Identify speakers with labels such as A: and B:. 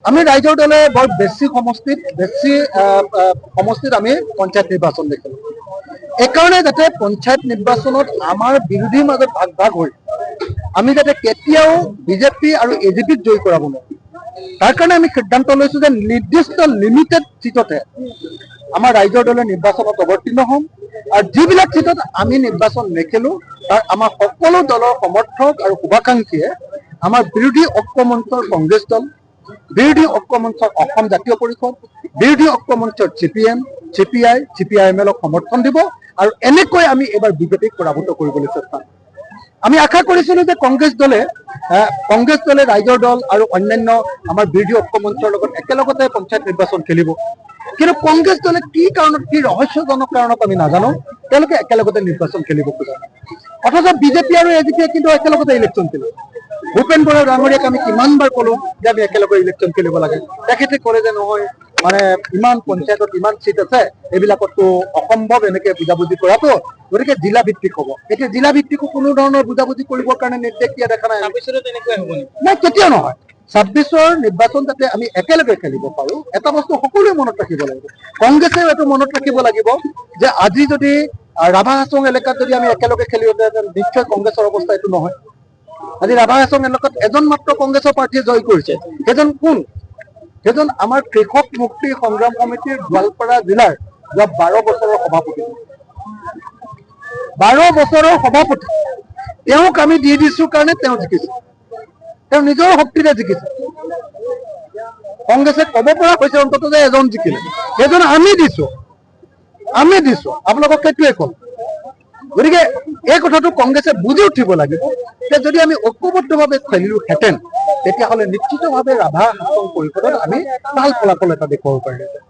A: আমি ৰাইজৰ দলে বৰ বেছি সমষ্টিত আমি পঞ্চায়ত নিৰ্বাচন দেখিলো। এইকাৰণে যাতে পঞ্চায়ত নিৰ্বাচনত আমাৰ বিৰোধীৰ মাজত ভাগ ভাগ হৈ আমি যাতে কেতিয়াও বিজেপি আৰু এজিপিত জয়ী কৰাব নোৱাৰো, তাৰ কাৰণে আমি সিদ্ধান্ত লৈছো যে নিৰ্দিষ্ট লিমিটেড সিটতে আমাৰ ৰাইজৰ দলে নিৰ্বাচনত অৱতীৰ্ণ হ'ম। আৰু যিবিলাক সিটত আমি নিৰ্বাচন নেখেলো তাৰ আমাৰ সকলো দলৰ সমৰ্থক আৰু শুভাকাংক্ষীয়ে আমাৰ বিৰোধী ঐক্য মঞ্চৰ কংগ্ৰেছ দল, বিৰোধী ঐক্য মঞ্চৰ অসম জাতীয় পৰিষদ, বিৰোধী ঐক্য মঞ্চৰ CPM, CPI, CPIMLক সমৰ্থন দিব আৰু এনেকৈ আমি এবাৰ বিজেপিক পৰাভূত কৰিবলৈ চেষ্টা কৰিম। আমি আশা কৰিছিলো যে কংগ্ৰেছ দলে ৰাইজৰ দল আৰু অন্যান্য আমাৰ বিৰোধী ঐক্য মঞ্চৰ লগত একেলগতে পঞ্চায়ত নিৰ্বাচন খেলিব, কিন্তু কংগ্ৰেছ দলে কি কাৰণত, কি ৰহস্যজনক কাৰণত আমি নাজানো তেওঁলোকে একেলগতে নিৰ্বাচন খেলিব খোজে। অথচ বিজেপি আৰু এজিপিয়ে কিন্তু একেলগতে ইলেকশ্যন খেলিব। ভূপেন বৰা ডাঙৰীয়াক আমি কিমানবাৰ কলো যে আমি একেলগে ইলেকশ্যন খেলিব লাগে, তেখেতে ক'লে যে নহয়, মানে ইমান পঞ্চায়তত ইমান চিট আছে, এইবিলাকতো অসম্ভৱ এনেকে বুজাবুজি কৰাটো, গতিকে জিলা ভিত্তিক হ'ব। এতিয়া জিলা ভিত্তিকো কোনো ধৰণৰ বুজাবুজি কৰিবৰ কাৰণে নিৰ্দেশ দিয়া দেখা নাই। নাই, কেতিয়াও নহয়। 26ৰ নিৰ্বাচন যাতে আমি একেলগে খেলিব পাৰো, এটা বস্তু সকলোৱে মনত ৰাখিব লাগিব, কংগ্ৰেছেও এইটো মনত ৰাখিব লাগিব যে আজি যদি ৰাভা হাছং এলেকাত যদি আমি একেলগে খেলিবলৈ নিশ্চয় কংগ্ৰেছৰ অৱস্থা এইটো নহয়। আজি ৰাভা হাছং এলেকাত এজন মাত্ৰ কংগ্ৰেছৰ প্ৰাৰ্থীয়ে জয় কৰিছে, সেইজন কোন? সেইজন আমাৰ কৃষক মুক্তি সংগ্ৰাম সমিতিৰ গোৱালপাৰা জিলাৰ যোৱা 12 বছৰৰ সভাপতি। 12 বছৰৰ সভাপতি তেওঁক আমি দি দিছো কাৰণে তেওঁ জিকিছে, তেওঁ নিজৰ শক্তিৰে জিকিছে। কংগ্ৰেছে ক'ব পৰা হৈছে অন্তত যে এজন জিকিলে, সেইজন আমি দিছো, আপোনালোকক সেইটোৱে কম। গতিকে এই কথাটো কংগ্ৰেছে বুজি উঠিব লাগিব যে যদি আমি ঐক্যবদ্ধভাৱে খেলিলোহেঁতেন তেতিয়াহ'লে নিশ্চিতভাৱে ৰাভা হাছং পৰিষদত আমি ভাল ফলাফল এটা দেখুৱাব পাৰিলোহেঁতেন।